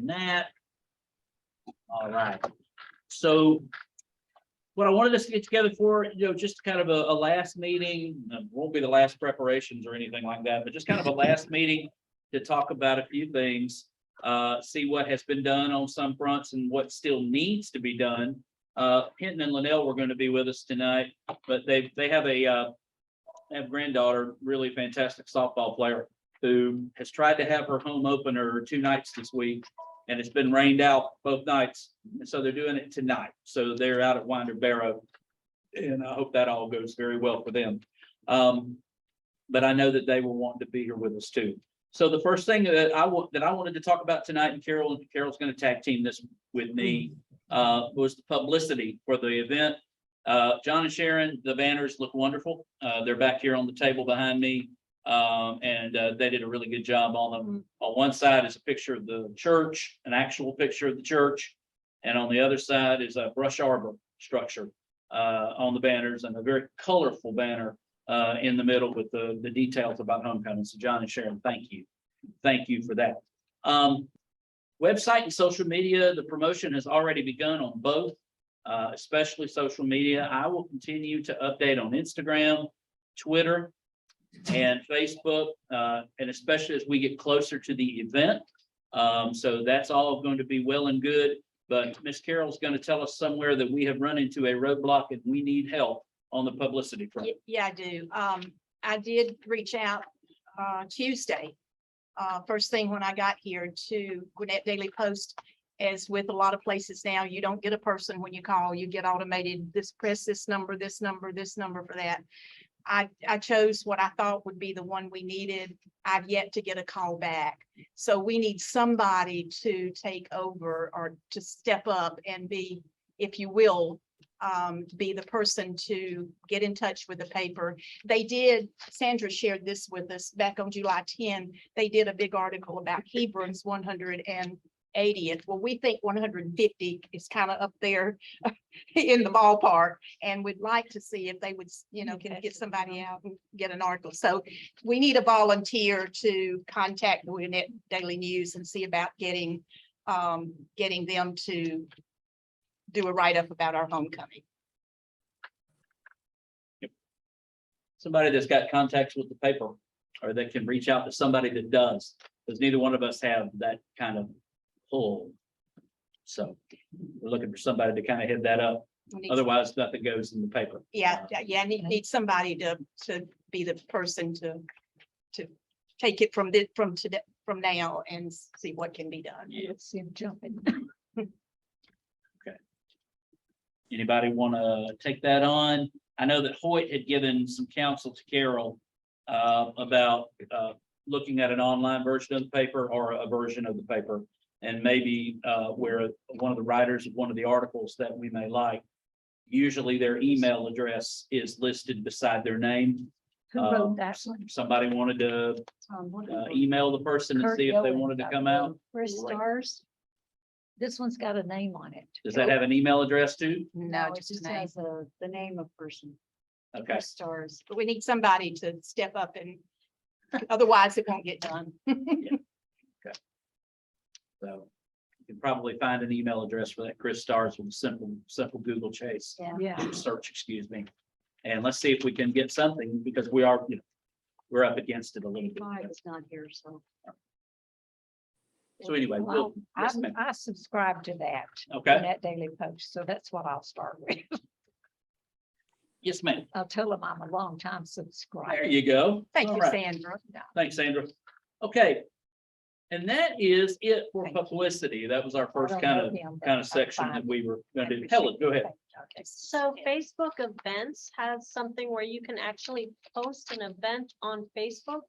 that. All right. So what I wanted us to get together for, just kind of a last meeting, won't be the last preparations or anything like that, but just kind of a last meeting to talk about a few things, see what has been done on some fronts and what still needs to be done. Hinton and Linnell were going to be with us tonight, but they have a granddaughter, really fantastic softball player, who has tried to have her home opener 2 nights this week, and it's been rained out both nights. And so they're doing it tonight. So they're out at Winder Barrow, and I hope that all goes very well for them. But I know that they will want to be here with us too. So the first thing that I wanted to talk about tonight, and Carol's going to tag team this with me, was the publicity for the event. John and Sharon, the banners look wonderful. They're back here on the table behind me. And they did a really good job on them. On one side is a picture of the church, an actual picture of the church. And on the other side is a brush arbor structure on the banners, and a very colorful banner in the middle with the details about homecoming. So John and Sharon, thank you. Thank you for that. Website and social media, the promotion has already begun on both, especially social media. I will continue to update on Instagram, Twitter, and Facebook, and especially as we get closer to the event. So that's all going to be well and good, but Miss Carol's going to tell us somewhere that we have run into a roadblock and we need help on the publicity front. Yeah, I do. I did reach out Tuesday, first thing when I got here, to Gwinnett Daily Post. As with a lot of places now, you don't get a person when you call, you get automated, press this number, this number, this number for that. I chose what I thought would be the one we needed. I've yet to get a call back. So we need somebody to take over or to step up and be, if you will, be the person to get in touch with the paper. They did, Sandra shared this with us back on July 10. They did a big article about Hebron's 180th. Well, we think 150 is kind of up there in the ballpark, and we'd like to see if they would, can get somebody out and get an article. So we need a volunteer to contact the Gwinnett Daily News and see about getting them to do a write-up about our homecoming. Somebody that's got contacts with the paper, or that can reach out to somebody that does, because neither one of us have that kind of pull. So we're looking for somebody to kind of head that up. Otherwise, nothing goes in the paper. Yeah, need somebody to be the person to take it from now and see what can be done. Let's see him jumping. Okay. Anybody want to take that on? I know that Hoyt had given some counsel to Carol about looking at an online version of the paper or a version of the paper, and maybe where one of the writers of one of the articles that we may like, usually their email address is listed beside their name. Who wrote that one? Somebody wanted to email the person and see if they wanted to come out. Chris Stars. This one's got a name on it. Does that have an email address too? No, it just just a name. has the name of person. Okay. Chris Stars. But we need somebody to step up, and otherwise it won't get done. So you can probably find an email address for that Chris Stars with a simple Google chase. Yeah. Search, excuse me. And let's see if we can get something, because we are, we're up against it a little bit. It's not here, so. So anyway, Well, yes, ma'am. I subscribe to that. Okay. That Daily Post, so that's what I'll start with. Yes, ma'am. I'll tell them I'm a long time subscriber. There you go. Thank All you, right. Sandra. Thanks, Sandra. Okay. And that is it for Thank you. publicity. That was our I first don't kind know of him, but I'm section fine. that we were going to do. I Helen, go ahead. Okay. So Facebook events has something where you can actually post an event on Facebook.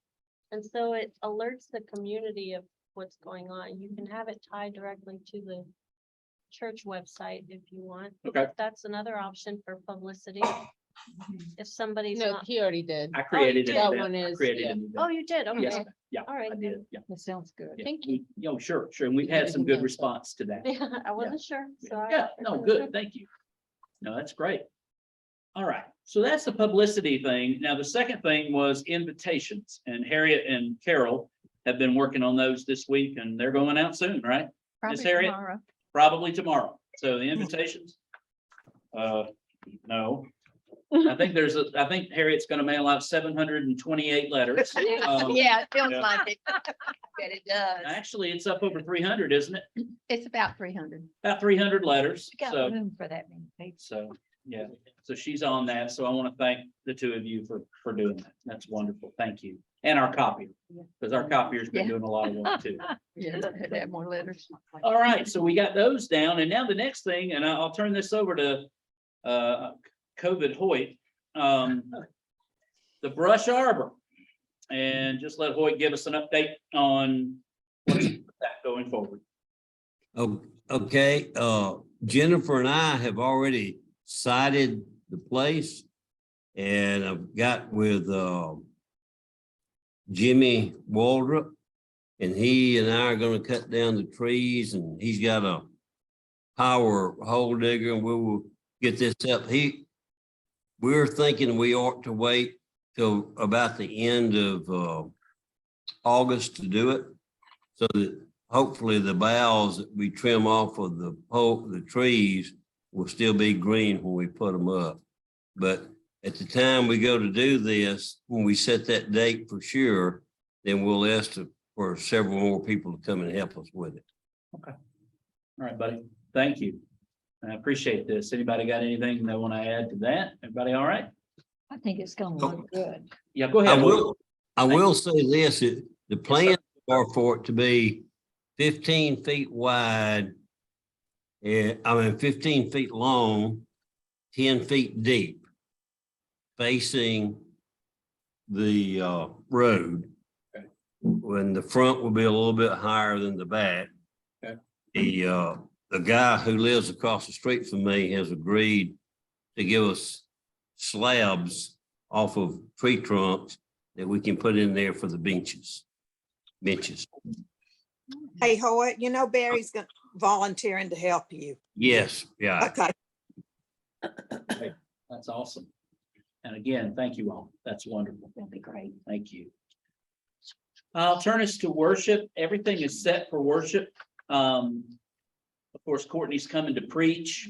And so it alerts the community of what's going on. You can have it tied directly to the church website if you want. Okay. That's another option for publicity. If somebody's No, not. he already did. I created did. an That event. one I is, created yeah. an event. Oh, you did? Yes, Okay. ma'am. Yeah, All right. I did. Yeah. That sounds good. Yeah. Thank you. Sure. And we've had some good response to that. Yeah, I wasn't sure. So I- Yeah, no, good, thank you. No, that's great. All right, so that's the publicity thing. Now, the second thing was invitations, and Harriet and Carol have been working on those this week, and they're going out soon, right? Ms. Harriet? Probably tomorrow. So the invitations? No. I think I think Harriet's gonna mail out 728 letters. Yeah, it feels yeah. like it. Bet it does. Actually, it's up over 300, isn't it? It's about 300. About 300 letters. Got So, room for that many people. so, yeah, so she's on that. So I want to thank the two of you for doing that. That's wonderful. Thank you. And our copier, because our copier's been Yeah. doing a lot of work too. Yeah, they have more letters. All right, so we got those down, and now the next thing, and I'll turn this over to COVID Hoyt, the Brush Arbor. And just let Hoyt give us an update on what's that going forward. Oh, okay, Jennifer and I have already cited the place. And I've got with Jimmy Waldrop. And he and I are gonna cut down the trees, and he's got a power hole digger, and we will get this up. We're thinking we ought to wait till about the end of August to do it. So that hopefully the boughs that we trim off of the trees will still be green when we put them up. But at the time we go to do this, when we set that date for sure, then we'll ask for several more people to come and help us with it. All right, buddy. Thank you. I appreciate this. Anybody got anything they want to add to that? Everybody all right? I think it's gonna look good. Yeah, go I ahead. will say this, the plans are for it to be 15 feet wide. 15 feet long, 10 feet deep. Facing the road. Okay. When the front will be a little bit higher than the back. Okay. The guy who lives across the street from me has agreed to give us slabs off of tree trunks that we can put in there for the benches. Hey, Hoyt, you know Barry's gonna volunteering to help you. Yes, yeah. Okay. That's awesome. And again, thank you all. That's wonderful. That'd be great. Thank you. I'll turn us to worship. Everything is set for worship. Of course, Courtney's coming to preach.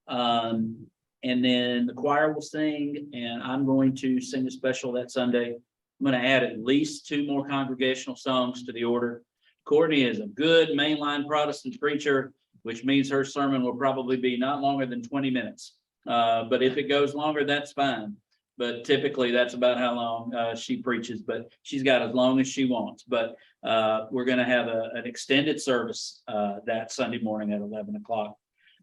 And then the choir will sing, and I'm going to sing a special that Sunday. I'm going to add at least 2 more congregational songs to the order. Courtney is a good mainline Protestant preacher, which means her sermon will probably be not longer than 20 minutes. But if it goes longer, that's fine. But typically that's about how long she preaches, but she's got as long as she wants. But we're going to have an extended service that Sunday morning at 11 o'clock.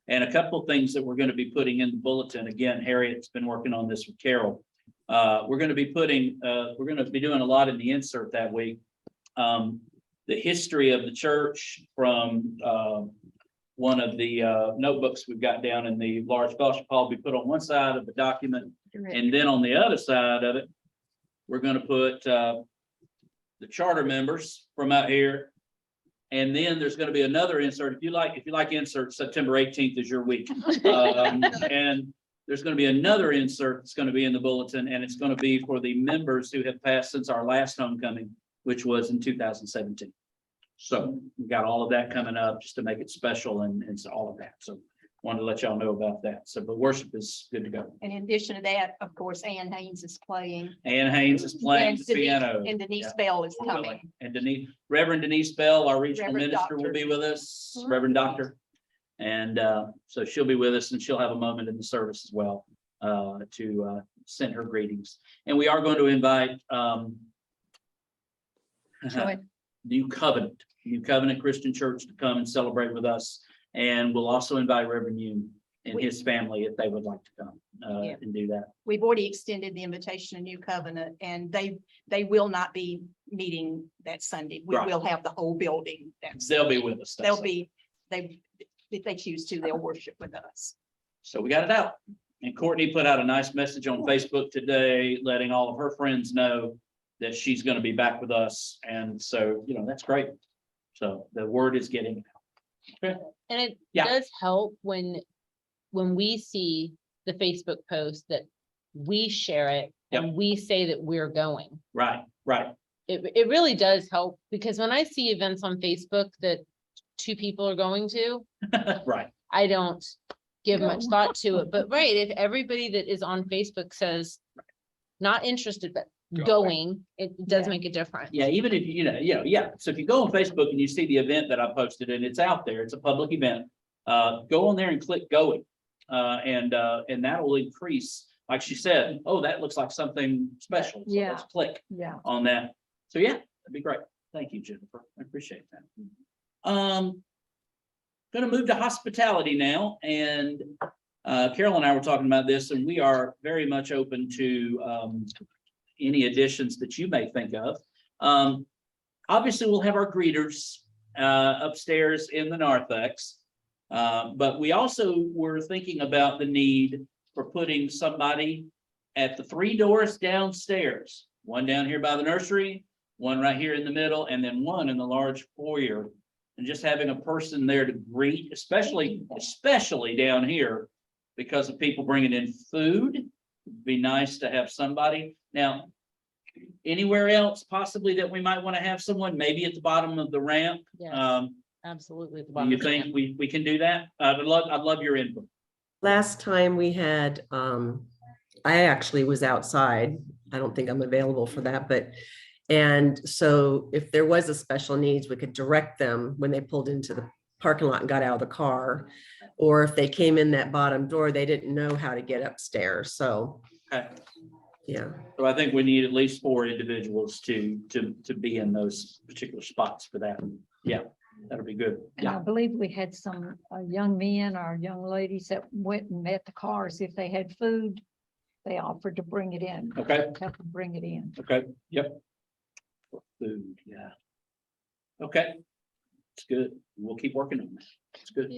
And a couple of things that we're going to be putting in the bulletin. Again, Harriet's been working on this with Carol. We're going to be doing a lot in the insert that week. The history of the church from one of the notebooks we've got down in the large fellowship hall will be put on one side of the document. And then on the other side of it, we're going to put the charter members from out here. And then there's going to be another insert. If you like inserts, September 18th is your week. And there's going to be another insert that's going to be in the bulletin, and it's going to be for the members who have passed since our last homecoming, which was in 2017. So we got all of that coming up just to make it special and so all of that. So wanted to let y'all know about that. So, but worship is good to go. And in addition to that, of course, Ann Haynes is playing. Ann Haynes is playing the piano. And Denise Yeah. Bell is coming. And Reverend Denise Bell, our regional Reverend minister, will Doctor. be with us, Reverend Doctor. And so she'll be with us, and she'll have a moment in the service as well to send her greetings. And we are going to invite New Covenant Christian Church to come and celebrate with us. And we'll also invite Reverend Yoon and his family if they would like to come and do that. We've already extended the invitation to New Covenant, and they will not be meeting that Sunday. We Right. will have the whole building. They'll be with us. They'll be, if they choose to, they'll worship with us. So we got it out. And Courtney put out a nice message on Facebook today, letting all of her friends know that she's going to be back with us. And so, that's great. So the word is getting out. Okay. And it Yeah. does help when we see the Facebook post that we share it and we say that we're going. Right. It really does help, because when I see events on Facebook that two people are going to, Right, I don't give much thought to it. But right, if everybody that is on Facebook says not interested, but going, it does Yeah. make a difference. yeah, even if, yeah, so if you go on Facebook and you see the event that I posted and it's out there, it's a public event. Go on there and click going, and that will increase, like she said, oh, that looks like something special, so let's click Yeah. on that. So yeah, that'd be great. Thank you, Jennifer. I appreciate that. Gonna move to hospitality now, and Carol and I were talking about this, and we are very much open to any additions that you may think of. Obviously, we'll have our greeters upstairs in the narthex. But we also were thinking about the need for putting somebody at the 3 doors downstairs, one down here by the nursery, one right here in the middle, and then one in the large foyer. And just having a person there to greet, especially down here, because of people bringing in food. It'd be nice to have somebody. Now, anywhere else possibly that we might want to have someone, maybe at the bottom of the ramp? Yes, absolutely. at the Do bottom you of the think ramp. we can do that? I'd love your input. Last time we had, I actually was outside. I don't think I'm available for that, but, and so if there was a special needs, we could direct them when they pulled into the parking lot and got out of the car. Or if they came in that bottom door, they didn't know how to get upstairs. So, Okay. yeah. So I think we need at least 4 individuals to be in those particular spots for that. Yeah, that'll be good. And I Yeah, believe we had some young men or young ladies that went and met the cars. If they had food, they offered to bring it in. okay, Help them bring it in. okay, yep. Food, yeah. Okay, it's good. We'll keep working on that. It's good.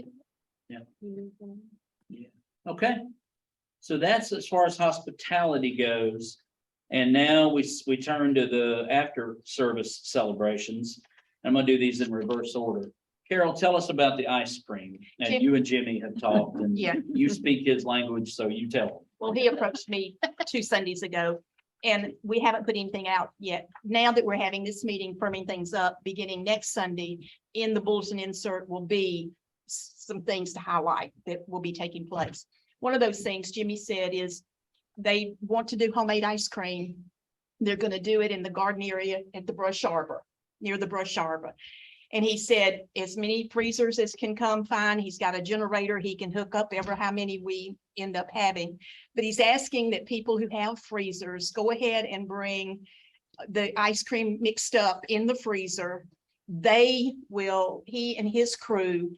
Okay. So that's as far as hospitality goes. And now we turn to the after service celebrations. I'm gonna do these in reverse order. Carol, tell us about the ice cream. And Jim- you and Jimmy have talked and Yeah. you speak his language, so you tell him. Well, he approached me 2 Sundays ago, and we haven't put anything out yet. Now that we're having this meeting, firming things up, beginning next Sunday, in the bulletin insert will be some things to highlight that will be taking place. One of those things Jimmy said is they want to do homemade ice cream. They're gonna do it in the garden area at the brush arbor, near the brush arbor. And he said, as many freezers as can come, fine. He's got a generator. He can hook up ever how many we end up having. But he's asking that people who have freezers go ahead and bring the ice cream mixed up in the freezer. They will, he and his crew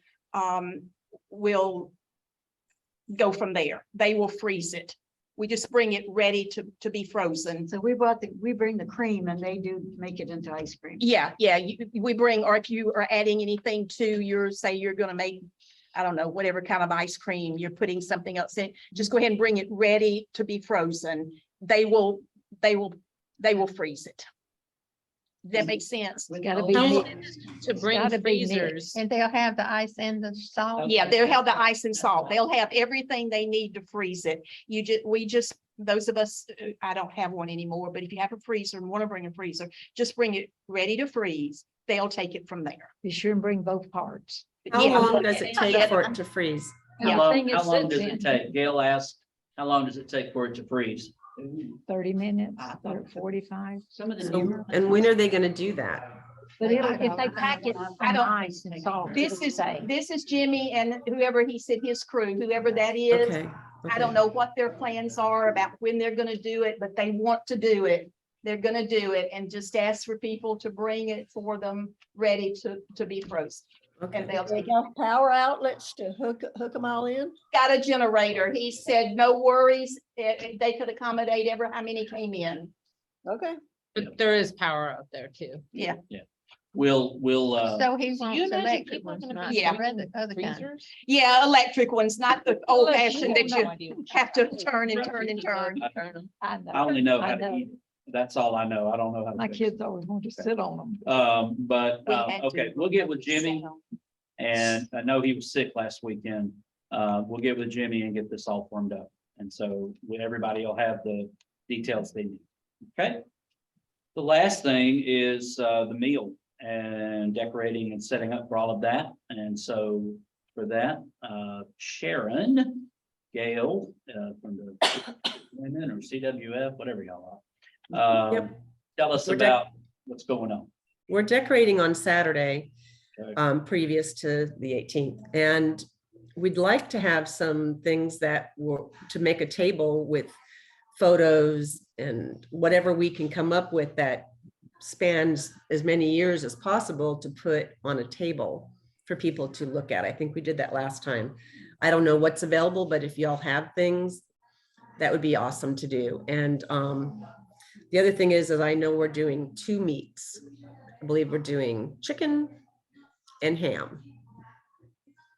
will go from there. They will freeze it. We just bring it ready to be frozen. So we bring the cream and they do make it into ice cream. Yeah, we bring, or if you are adding anything to your, say you're gonna make, I don't know, whatever kind of ice cream, you're putting something else in, just go ahead and bring it ready to be frozen. They will freeze it. Does that make sense? It's gotta be How neat. long- To bring gotta be neat. freezers. And they'll have the ice and the salt. Yeah, they'll have the ice and salt. They'll have everything they need to freeze it. Those of us, I don't have one anymore, but if you have a freezer and want to bring a freezer, just bring it ready to freeze. They'll take it from there. Be sure and bring both parts. How Yeah. long does it take for it to freeze? Yeah. How Thing long it does sits it in, take? Gail asked, how long does it take for it to freeze? 30 minutes, 45. Some of So- And when are they gonna do that? But if they pack it I on don't- ice and salt. This it'll is, stay. this is Jimmy and whoever he said his crew, whoever that is. Okay. I don't know what their plans are about when they're gonna do it, but they want to do it. They're gonna do it and just ask for people to bring it for them, ready to be frozen. Okay. And they'll They take, got power outlets to hook them all in? got a generator. He said, no worries, they could accommodate ever how many came in. Okay. But there is power out there too. Yeah, We'll, So he wants you imagine electric people are ones, gonna not be Yeah. the other kind. Freezers? yeah, electric ones, not the old fashioned that No you idea. have to turn and turn and turn. I know. I only know how I to know. eat. That's all I know. I don't know how to. My fix kids always want to sit on them. it. But, We had to. okay, we'll get with Jimmy, and I know he was sick last weekend. We'll get with Jimmy and get this all formed up. And so everybody will have the details they need. Okay? The last thing is, the meal. and decorating and setting up for all of that. And so for that, Sharon Gale, from the women or CWF, whatever y'all are. Yep. Tell us We're about what's going on. We're decorating on Saturday, Okay. previous to the 18th. And we'd like to have some things that were to make a table with photos and whatever we can come up with that spans as many years as possible to put on a table for people to look at. I think we did that last time. I don't know what's available, but if y'all have things, that would be awesome to do. And the other thing is I know we're doing 2 meats. I believe we're doing chicken and ham.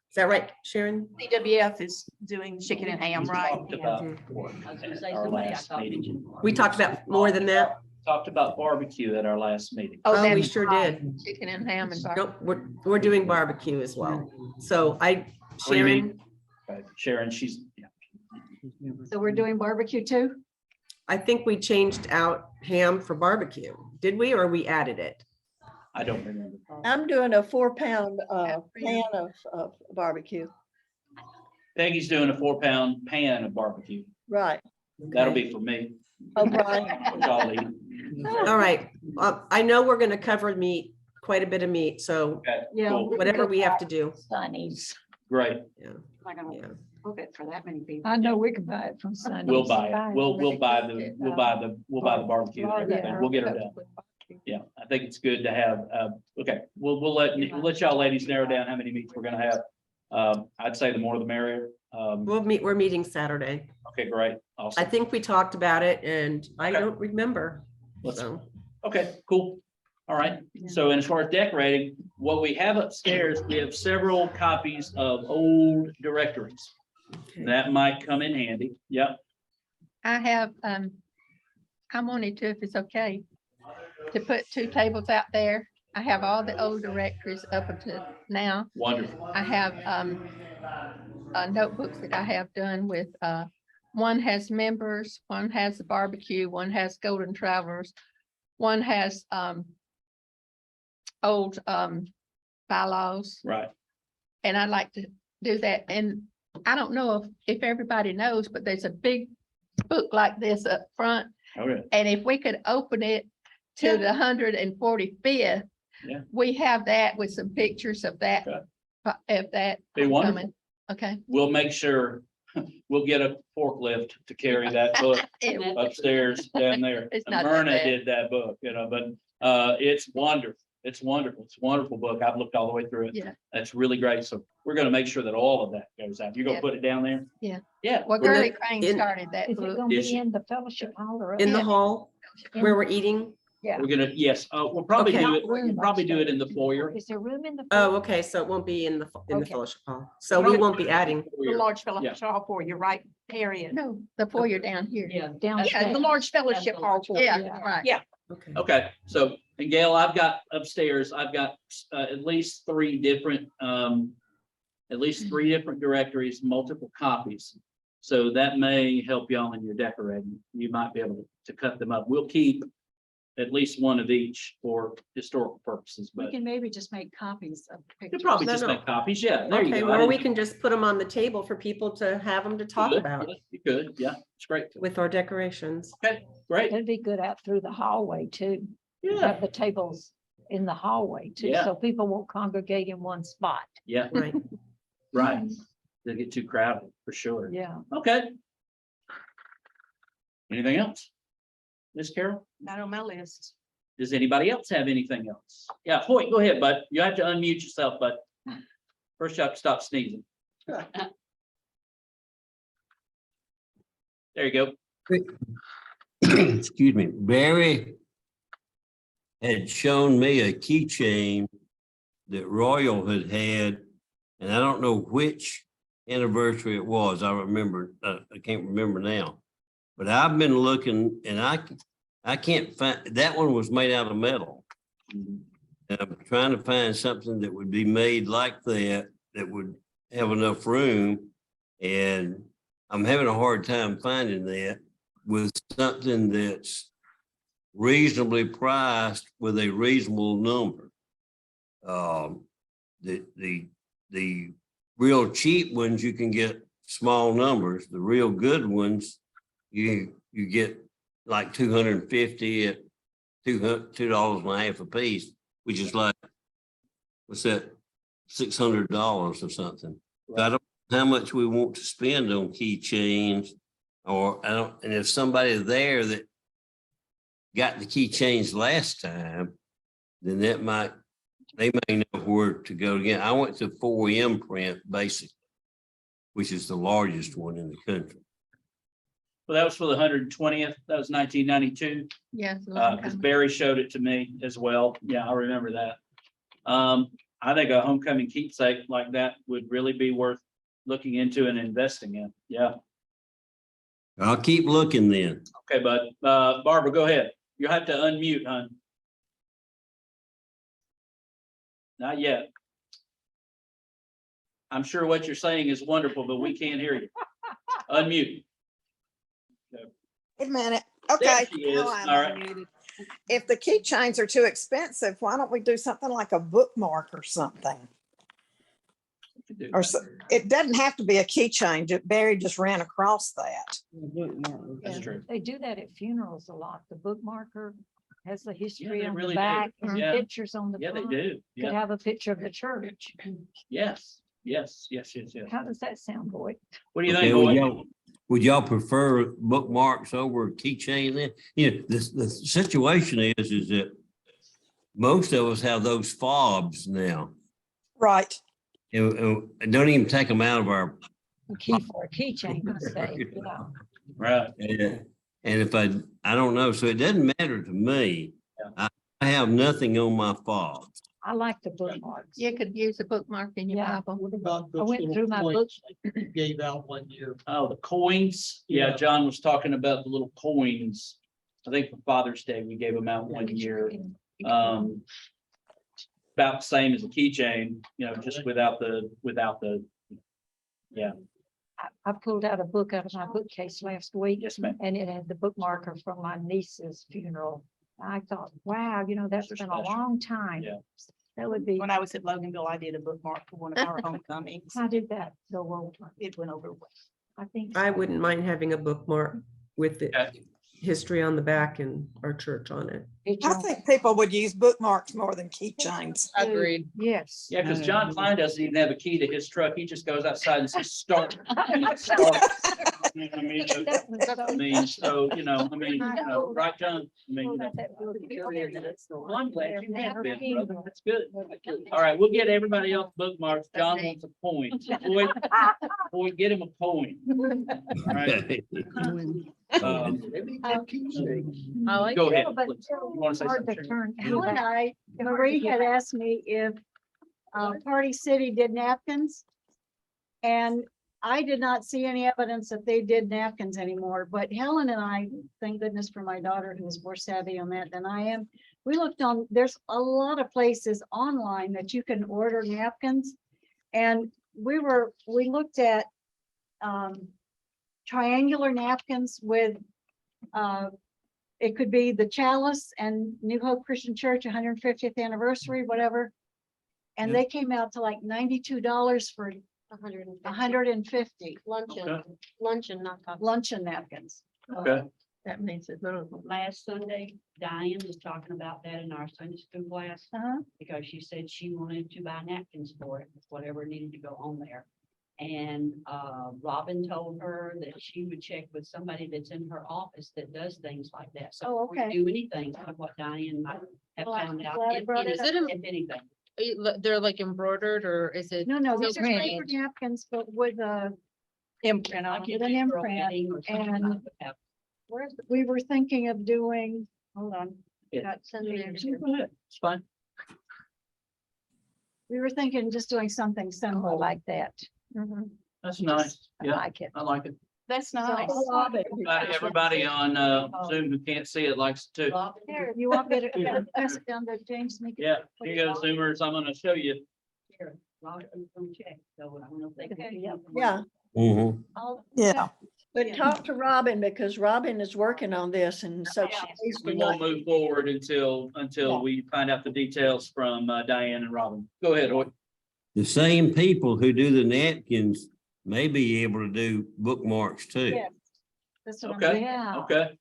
Is that right, Sharon? CWF is doing chicken and ham, We right? talked about Yeah. at our last meeting. We talked about more than that. Talked about barbecue at our last meeting. Oh, we that's sure right. did. Chicken and ham and. Nope, we're doing barbecue as well. So What do you Sharon, mean? Okay, Sharon, she's, yeah. So we're doing barbecue too? I think we changed out ham for barbecue. Did we, or we added it? I don't remember. I'm doing a 4-pound pan of barbecue. Peggy's doing a 4-pound pan of barbecue. Right. That'll be for me. Oh, Brian. Which I'll eat. All right, I know we're gonna cover meat, quite a bit of meat, so Okay, Yeah. cool, whatever we have to do. Sunny's. great. Yeah, Not gonna yeah. cook it for that many people. I know we can buy it from Sunny's. We'll buy it. We'll buy the barbecue and everything. We'll get her done. Yeah, I think it's good to have, okay, we'll let y'all ladies narrow down how many meets we're gonna have. I'd say the more the merrier. We're meeting Saturday. Okay, great, I awesome. think we talked about it and I Okay. don't remember. Let's- So, Okay, cool. All right, so and as far as decorating, what we have upstairs, we have several copies of old directories. okay. That might come in handy. Yep, I have, I wanted to, if it's okay, to put 2 tables out there. I have all the old directories up until now. wonderful. I have notebooks that I have done with, one has members, one has the barbecue, one has Golden Travelers, one has old bylaws, Right, and I'd like to do that. And I don't know if everybody knows, but there's a big book like this up front. okay, And if we could open it to the 145th, Yeah. we have that with some pictures of that. Okay. Of that. Be wonderful. coming. Okay. we'll make sure, we'll get a forklift to carry that book It- upstairs down there. It's not that Myrna bad. did that book, but it's wonderful. It's wonderful. It's a wonderful book. I've looked all the way through it. Yeah. That's really great. So we're gonna make sure that all of that goes out. You're gonna Yeah. put it down there? Yeah. Yeah. Well, In the- Gurley Crane in- started that Is it book. gonna Is be it- in the fellowship hall or? In the hall where we're eating? Yeah. We're gonna, yes, we'll probably Okay. do it, we'll probably do it in the foyer. Is there room in the? Oh, foyer? okay, so it won't be in the Okay. fellowship hall. So we won't be adding. The large fellowship hall for you, right, Harriet? No, the foyer down here. Yeah, Downstairs. the large fellowship hall for you. Yeah, right. Yeah. Okay. Okay, so, and Gail, I've got upstairs, I've got at least 3 different, directories, multiple copies. So that may help y'all in your decorating. You might be able to cut them up. We'll keep at least one of each for historical purposes, We but can maybe just make copies of you pictures. could probably No, just no. make copies. Yeah, there you Okay, go. I or we didn't- can just put them on the table for people to have them to talk Good, about You could, yeah, it's great. with our decorations. Great, It'd be good out through the hallway too. yeah, Have the tables in the hallway too, Yeah. so people won't congregate in one spot. yeah, Right. right. They get too crowded, for sure. Yeah. Okay. Anything else? Miss Carol? Not on my list. Does anybody else have anything else? Yeah, Hoyt, go ahead, bud. You have to unmute yourself, but first you have to stop sneezing. There you go. Excuse me, Barry had shown me a keychain that Royal had, and I don't know which anniversary it was. I remember, I can't remember now. But I've been looking and I can't find, that one was made out of metal. And I'm trying to find something that would be made like that, that would have enough room. And I'm having a hard time finding that with something that's reasonably priced with a reasonable number. The real cheap ones, you can get small numbers. The real good ones, you get like 250 at $2.50 a piece, which is like, what's that? $600 or something. So I don't know how much we want to spend on keychains, or I don't, and if somebody there that got the keychains last time, then they may know where to go again. I went to 4M Print basically, which is the largest one in the country. Well, that was for the 120th. That was 1992. Yes. a long Because time. Barry showed it to me as well. Yeah, I remember that. I think a homecoming keepsake like that would really be worth looking into and investing in. Yeah. I'll keep looking then. Okay, bud. Barbara, go ahead. You have to unmute, hon. Not yet. I'm sure what you're saying is wonderful, but we can't hear you. Unmute. Wait a minute. There Okay. she is. now I'm All right. unmuted. If the keychains are too expensive, why don't we do something like a bookmark or something? Or so, it doesn't have to be a keychain. Barry just ran across that. That's true. They do that at funerals a lot. The bookmarker has the history they on really the do. back and Yeah. pictures on the Yeah, they front. do. Could Yeah. have a picture of the church. Yes. Yes. How does that sound, boy? What do you Okay, think, boy? would y'all prefer bookmarks over keychain then? You know, the situation is that most of us have those fobs now. Right. And don't even take them out of our. Key for a keychain, per se. Yeah. Right. And if I don't know, so it doesn't matter to me. I have nothing on my fobs. I like the bookmarks. You could use a bookmark in your Yeah. Bible. I went through my book. Gave out 1 year. Oh, the coins. Yeah, Yeah. John was talking about the little coins. I think for Father's Day, we gave them out 1 year. About the same as a keychain, just without the, yeah, I pulled out a book out of my bookcase last week. yes, ma'am. And it had the bookmarker from my niece's funeral. I thought, wow, that's Those are been a special. long time. Yeah. That would be, When I was at Loganville, I did a bookmark for one of our homecomings. how did that go over? It went over well. I think. I so. wouldn't mind having a bookmark with the Okay. history on the back and our church on it. Picture I on- think people would use bookmarks more than keychains. Agreed. Yes. Yeah, because John Klein doesn't even have a key to his truck. He just goes outside and says, start. And it starts. You know what I mean? That was so- Right, John? Pulled out that book. Well, I'm glad you have been, brother. That's good. All right, we'll get everybody else bookmarks. John wants a coin. Boy, get him a coin. All right. I like Go it. ahead. Yeah, but please. You want to say hard to something? turn. Helen and Marie had asked me if Party City did napkins. And I did not see any evidence that they did napkins anymore, but Helen and I, thank goodness for my daughter who's more savvy on that than I am. We looked on, there's a lot of places online that you can order napkins. And we looked at triangular napkins with it could be the Chalice and New Hope Christian Church 150th anniversary, whatever. And they came out to like $92 for 150 Luncheon, not coffee. luncheon napkins. Okay. That means it's not. Last Sunday, Diane was talking about that in our Sunday school class, because she said she wanted to buy napkins for it, whatever needed to go on there. And Robin told her that she would check with somebody that's in her office that does things like that. So Oh, if we okay. do anything, like what Diane might have Well, I'm found out, glad I if brought it anything, up. if anything. They're like embroidered, or is it? No, these are Print. paper napkins, but with a imprint I on can it, an do imprint. heading or something and- like that. We were thinking of doing, hold on. Yeah. got Send me pictures your- here. Go ahead. It's fine. We were thinking just doing something Oh, I simple. like that. That's nice. I Yeah, like it. I like it. That's nice. Everybody on Zoom who can't see it likes it too. Here, you want me to pass it down to James? and he can Yeah, put here it you go, on? Zoomers. I'm gonna show you. Here, Robert was gonna check, so I don't know if they can. Okay. Yeah. Mhm. I'll- Yeah. But talk to Robin because Robin is working on this and so she needs We to won't know. move forward until Yeah. we find out the details from Diane and Robin. Go ahead, Hoyt. The same people who do the napkins may be able to do bookmarks too. Yes. That's what I'm Okay. saying. Yeah. Okay.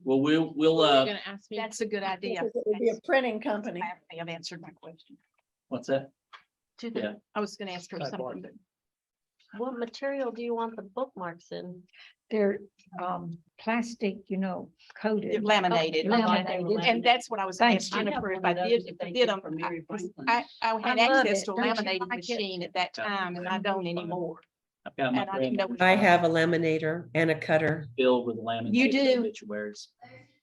Well, we'll, You're gonna ask me. That's a good idea. Because it would be a printing company. I think I've answered my question. what's that? To Yeah. the, I was gonna ask her something, but What material do you want the bookmarks in? They're plastic, coated. laminated. Laminated. And that's what I was gonna Thank ask you. Jennifer if one I of those did, that if they I did did them. for Mary Franklin. I had I love access it. to a Don't you laminating like it? machine at that time and I don't anymore. I've got my And I didn't friend know. I have a laminator and a cutter. filled with laminated. You do? obituaries.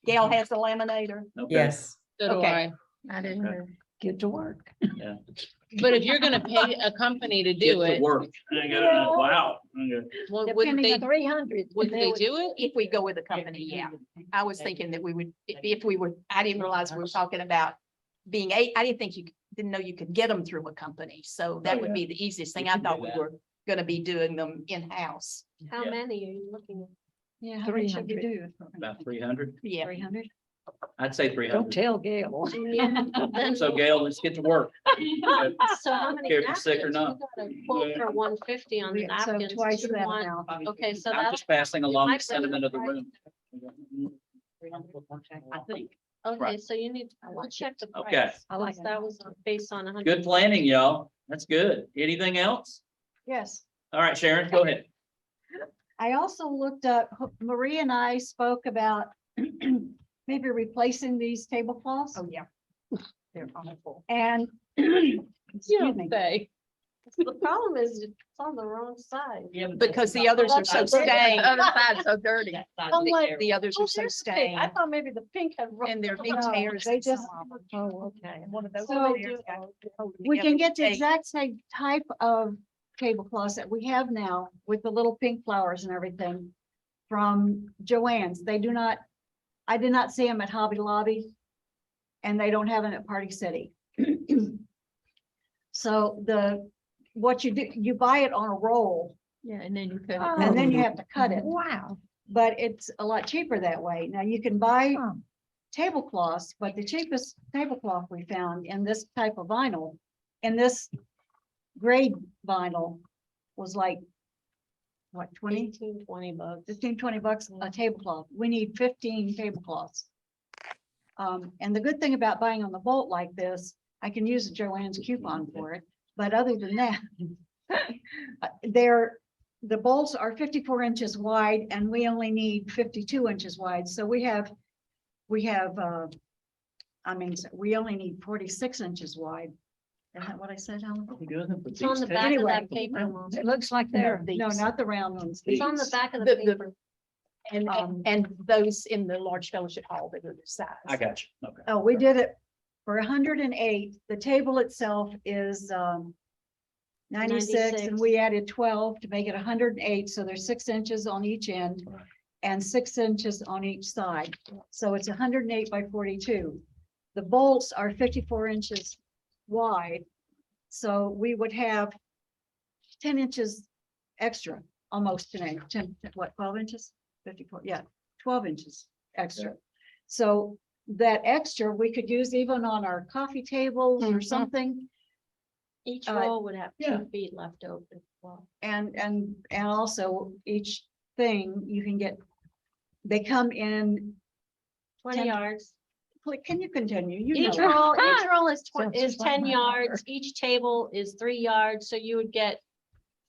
Gail has the laminator. Okay. Yes. So do Okay. I. I didn't know. Get to work. But if you're gonna pay a company to Get do to it, work. I gotta- Wow. Okay. wouldn't Depending they, on 300. would they do it? If we go with a company, yeah. I was thinking that we would, if we were, I didn't realize we were talking about being I didn't think didn't know you could get them through a company. So that would be the easiest thing. We I can do thought we that. were gonna be doing them in-house. How Yeah. many are you looking at? Yeah. How much should you 300. do? About 300. Yeah. 300? I'd say Don't 300. tell Gail. So Gail, let's get to work. So how many Care if you're sick or napkins? not. You got a quote for 150 on the So napkins. twice You that want- amount. Okay, so I'm that's, just passing along the might be sentiment of the right. room. I think. okay, right. so you need, we'll check the Okay. price. I like since That was based on 100. Good planning, y'all. That's good. Anything else? Yes. All right, Sharon, go ahead. I also looked up, Marie and I spoke about maybe replacing these tablecloths Oh, yeah. They're awful. and You excuse don't me. say. The problem is it's on the wrong side. Because the others are so stained. Other side's so dirty. I'm like, The others Oh, are so there's the pink. I stained thought maybe the pink had. and they're big No, tears. they in some just- of them. Oh, okay. And one of those. So, tears got held we together can get the with tape. exact same type of tablecloths that we have now with the little pink flowers and everything from Joann's. They do not, I did not see them at Hobby Lobby and they don't have them at Party City. So what you do, you buy it on a roll Yeah, and then you cut Oh. it. and then you have to cut it, Wow. but it's a lot cheaper that way. Now you can buy Huh. tablecloths, but the cheapest tablecloth we found in this type of vinyl, in this grade vinyl was like, what, 20, 18, 20 bucks. 15, 20 bucks a tablecloth. We need 15 tablecloths. And the good thing about buying on the Bolt like this, I can use a Joann's coupon for it, but other than that, the bolts are 54 inches wide and we only need 52 inches wide. So we only need 46 inches wide. Is that what I said, Helen? It's on the back of Anyway. that paper. Mom. It looks like they're. No, not the round ones. It's on the back of The- the the- paper. And those in the large fellowship hall that are the size. I got you. Okay. Oh, we did it for 108. The table itself is 96 and we added 12 to make it 108. So there's 6 inches on each end and 6 inches on each side. So it's 108 by 42. The bolts are 54 inches wide. So we would have 10 inches extra, almost 10, what, 12 inches? 54, yeah, 12 inches extra. So that extra, we could use even on our coffee tables or Mhm. something. Each Uh, roll would have yeah. 2 feet left over. as well. And also each thing you can get, they come in, 20 10 yards. can you continue? You Each know. roll is Sounds is just like 10 my yards. Each table is 3 yards, so you would get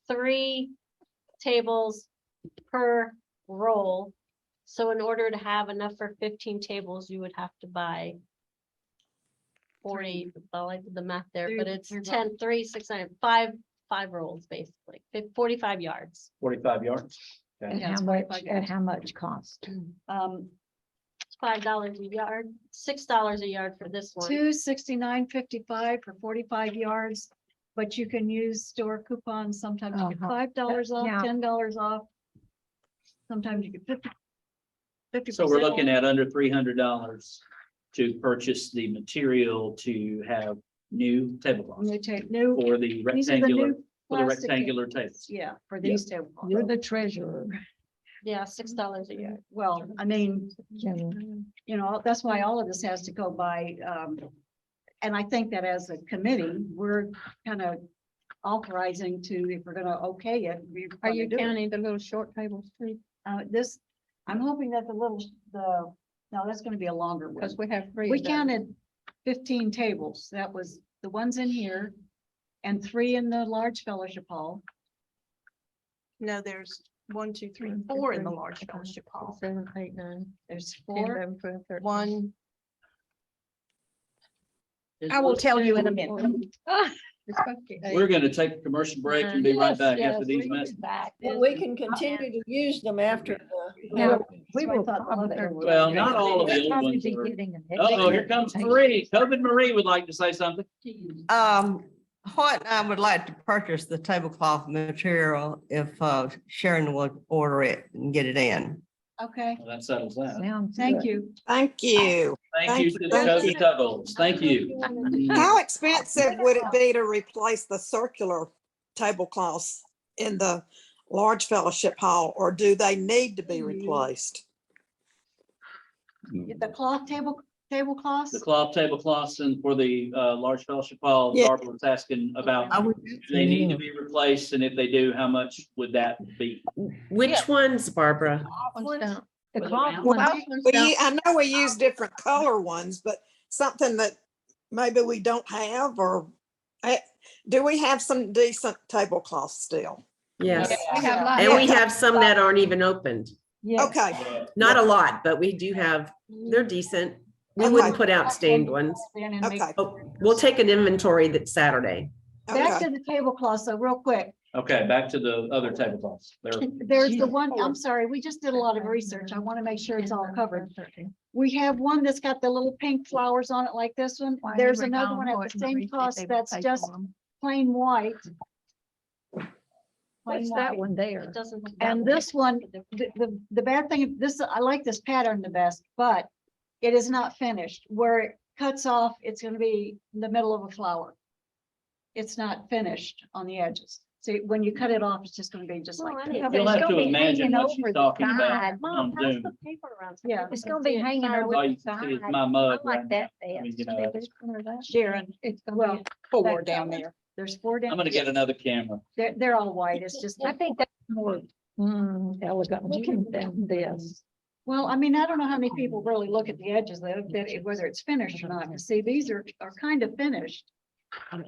3 tables per roll. So in order to have enough for 15 tables, you would have to buy 40, well, I did the math there, but it's 10, 3, 6, 9, 5 rolls basically, 45 yards. 45 yards. And Yeah, how it's much, 45 at how much cost? It's $5 a yard, $6 a yard for this one. $269.55 for 45 yards. But you can use store coupons. Sometimes you get Uh-huh. $5 off, Yeah. $10 off. Sometimes you get 50. So we're looking at under $300 to purchase the material to have new tablecloths New, for the these are the rectangular, new for the plastic rectangular tables. tables. Yeah, for these tables. You're the treasurer. Yeah, $6 a year. Well, I mean, General. you know, that's why all of this has to go by, and I think that as a committee, we're kind of authorizing to, if we're gonna okay it. we're Are gonna you do it. counting the little short tables too? This, I'm hoping that no, that's gonna be a longer one. Because we have three. We of those. counted 15 tables. That was the ones in here and 3 in the large fellowship hall. No, there's 1, 2, 3, 1, 2, 4 in the 3, large 4, fellowship hall. 7, 8, 9, There's 10, 4. 11, 12, 13. 1, Is I will one- tell you in a minute. It's supposed to be eight. We're gonna take a commercial break and be right back Yes, after these we will be messages. back. We can continue to use them after Yeah, we So I will thought the probably- other were- Well, not all of the We'll old probably ones be are. getting an Uh-oh, here extra comes eight. Marie. COVID Marie would like to say something. What I would like to purchase the tablecloth material if Sharon would order it and get it in. Okay, Well, that settles that. Sounds thank good. you. Thank you. Thank you to the Thank you. COVID Tuggles. Thank you. How expensive would it be to replace the circular tablecloths in the large fellowship hall, or do they need to be replaced? The tablecloths? The cloth tablecloths and for the large fellowship hall, Yeah. Barbara was asking about, do they need to be replaced? And if they do, how much would that be? Which ones, Barbara? Ones don't. The Well, cloth the ones, Those ones don't. I know we use different color ones, but something that maybe we don't have, or do we have some decent tablecloths still? Yes. We have lots. And we have some that aren't even opened. yes. Okay, Not a lot, but we do have, they're decent. We wouldn't put out stained ones. okay, Oh, we'll take an inventory that Saturday. Back okay. to the tablecloths, so real quick. Okay, back to the other tablecloths. There. There's the one, I'm sorry, we just did a lot of research. I want to make sure it's all covered. We have one that's got the little pink flowers on it like this one. Why There's you another recall one at what the same Marie said cost they would that's pay just for 'em? plain white. Plain What's that white. one there? It doesn't. And this one, the bad thing, I like this pattern the best, but it is not finished. Where it cuts off, it's gonna be in the middle of a flower. It's not finished on the edges. See, when you cut it off, it's just gonna be just like Oh, I that. didn't- but You'll it's have gonna to be imagine hanging what she's over the talking about side. Mom, on pass Zoom. the paper around. so Yeah. people It's can gonna see be it. hanging Sorry, over All the you can see is side. my I mug like right that now. I mean, best. you know, See that's- this color there? Sharon, It's gonna well, be, four down there. There's 4 down. I'm gonna get another camera. They're all white. It's just, I think that's more elegant looking than this. well, I mean, I don't know how many people really look at the edges, whether it's finished or not. See, these are kind of finished.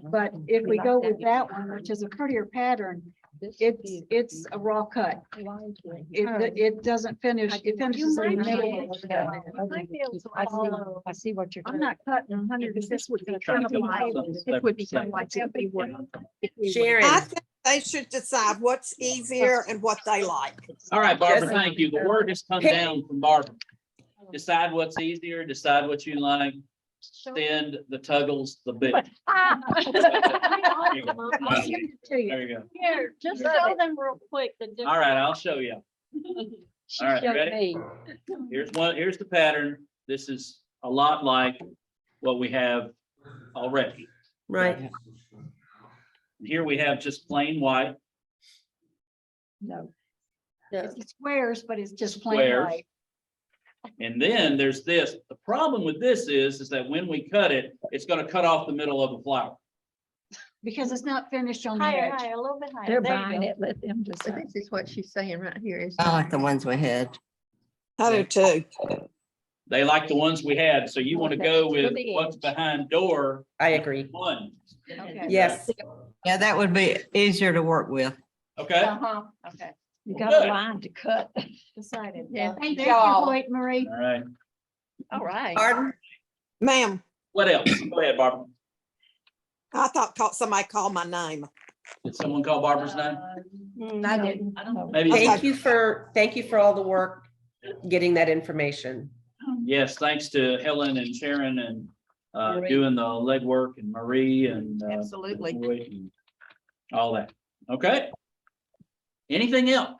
But if we go with that one, which is a prettier pattern, it's a raw cut. It doesn't finish, it finishes in the middle. I see what you're. I'm not cutting 100, this would be Trying kind to of come up like, with something it would be separate. kind of like if we were. Sharon, I think they should decide what's easier and what they like. All right, Barbara, Yes. thank you. The word has come down from Barbara. Decide what's easier, decide what you like, send the Tuggles the bill. I'll send it to you. There you go. Here, just show them real quick the difference. All right, I'll show you. She All right, showed ready? me. Here's the pattern. This is a lot like what we have already. right, Here we have just plain white. No, It's squares, but it's just plain Squares. white. And then there's this. The problem with this is that when we cut it, it's gonna cut off the middle of the flower. Because it's not finished on the Higher, edge. higher, a little bit higher. they're There you buying go. it, let them But decide. this is what she's saying right here is. I like the ones we had. I do too. They like the ones we had, so you wanna go with what's behind door I agree. one, Okay. Yes, Yeah, that would be easier to work with. okay? Uh-huh, okay, You got Good. a line to cut. decided. Yeah, Thank thank you, y'all. Hoyt Marie. All right. All right. Pardon? Ma'am, What else? Go ahead, Barbara. I thought somebody called my name. Did someone call Barbara's name? I didn't. I don't. Maybe. Okay. thank you for all the work, getting that information. Yes, thanks to Helen and Sharon and Marie. doing the legwork and Marie and Absolutely. Roy and all that. Okay. Anything else?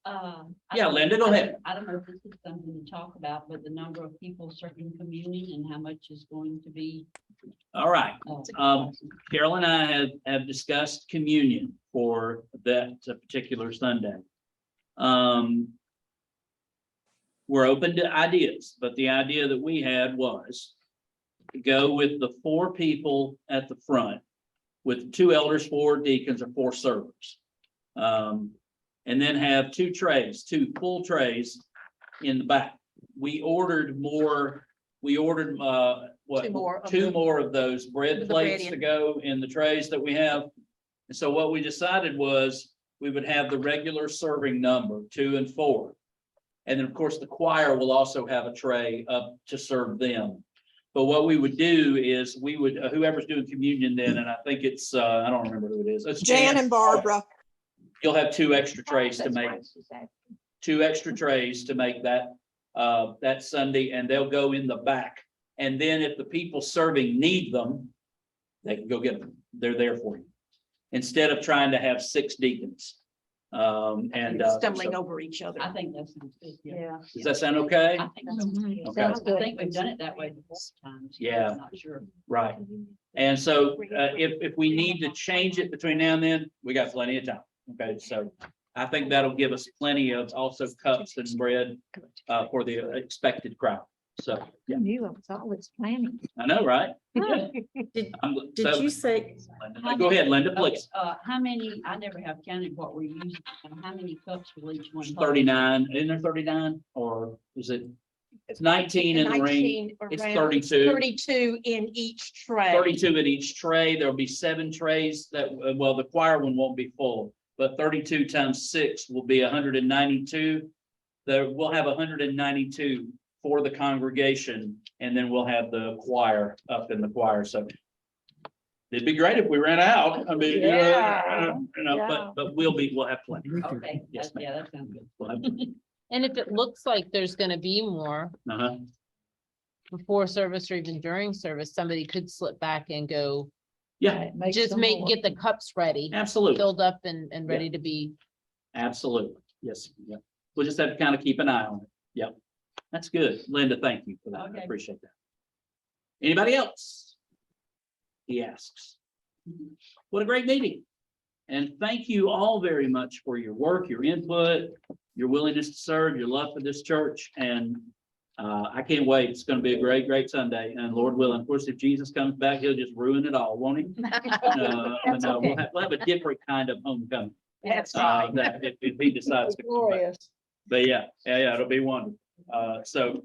I Yeah, don't- Linda, go I don't- ahead. I don't know if this is something to talk about, but the number of people serving communion and how much is going to be. All right. uh, Carol and I have discussed communion for that particular Sunday. We're open to ideas, but the idea that we had was to go with the 4 people at the front with 2 elders, 4 deacons, or 4 servers. And then have 2 trays, 2 full trays in the back. We ordered more, what? 2 more of 2 the- more of those bread the bread plates to in. go in the trays that we have. And so what we decided was we would have the regular serving number, 2 and 4. And then, of course, the choir will also have a tray up to serve them. But what we would do is we would, whoever's doing communion then, and I think it's, I don't remember who it is. It's Jan and Barbara. You'll have 2 extra trays to That's make, right, exactly. 2 extra trays to make that, that Sunday, and they'll go in the back. And then if the people serving need them, they can go get them. They're there for you. Instead of trying to have 6 deacons. Stumbling so- over each other. I think that sounds good. Yeah. Does that sound okay? I think that's Mhm. Okay. Sounds I good. think we've done it that way before times. Yeah. I'm not sure. Right. And so, if we need to change it between now and then, we got plenty of time. Okay, so I think that'll give us plenty of also cups and bread, for the expected crowd. So, Who knew it was all this planning? I know, right? Did, I'm- did so- you say, Go ahead, Linda, please. How many, I never have counted what we're using, and how many cups will each one? hold? 39, isn't there 39, or is it? It's 19 in the ring, 19 it's around 32. 32 in each tray. 32 at each tray. There'll be 7 trays that, well, the choir one won't be full, but 32 times 6 will be 192. We'll have 192 for the congregation, and then we'll have the choir up in the choir. So it'd be great if we ran out. I mean, Yeah. but we'll have plenty. Okay, Yes, that's, yeah, that sounds good. We'll have plenty. And if it looks like there's gonna be more Uh-huh. before service or even during service, somebody could slip back and go, Yeah, just get the cups ready, absolutely. filled up and ready to be. Absolutely. Yes. Yeah. We'll just have to kind of keep an eye on it. Yep. That's good. Linda, thank you for that. I Okay. appreciate that. Anybody else? He asks. What a great meeting. And thank you all very much for your work, your input, your willingness to serve, your love for this church. And I can't wait. It's going to be a great, great Sunday. And Lord willing, of course, if Jesus comes back, he'll just ruin it all, won't he? That's No, okay. we'll have a different kind of homecoming. That's right. That if he decides to come back. But yeah, it'll be wonderful. So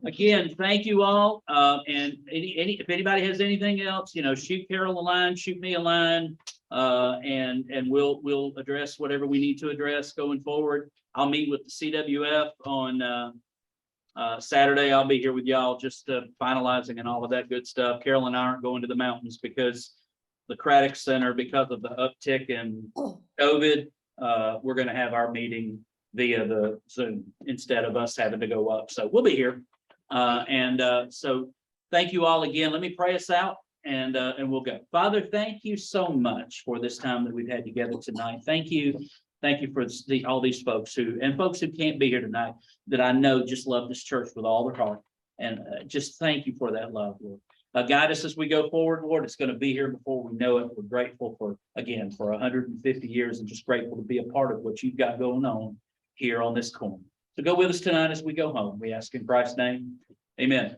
again, thank you all. And if anybody has anything else, shoot Carol a line, shoot me a line. And we'll address whatever we need to address going forward. I'll meet with the CWF on Saturday. I'll be here with y'all just finalizing and all of that good stuff. Carol and I aren't going to the mountains because the Craddock Center, because of the uptick in COVID, we're going to have our meeting via the Zoom instead of us having to go up. So we'll be here. So thank you all again. Let me pray us out and we'll go. Father, thank you so much for this time that we've had together tonight. Thank you. Thank you for all these folks who can't be here tonight that I know just love this church with all their heart. And just thank you for that love, Lord. Guide us as we go forward, Lord. It's going to be here before we know it. We're grateful for 150 years and just grateful to be a part of what you've got going on here on this corner. So go with us tonight as we go home. We ask in Christ's name. Amen.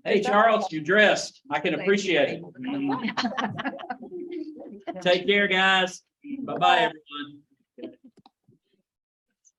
Hey, Charles, you're dressed. I can appreciate it. Take care, guys. Bye-bye, everyone.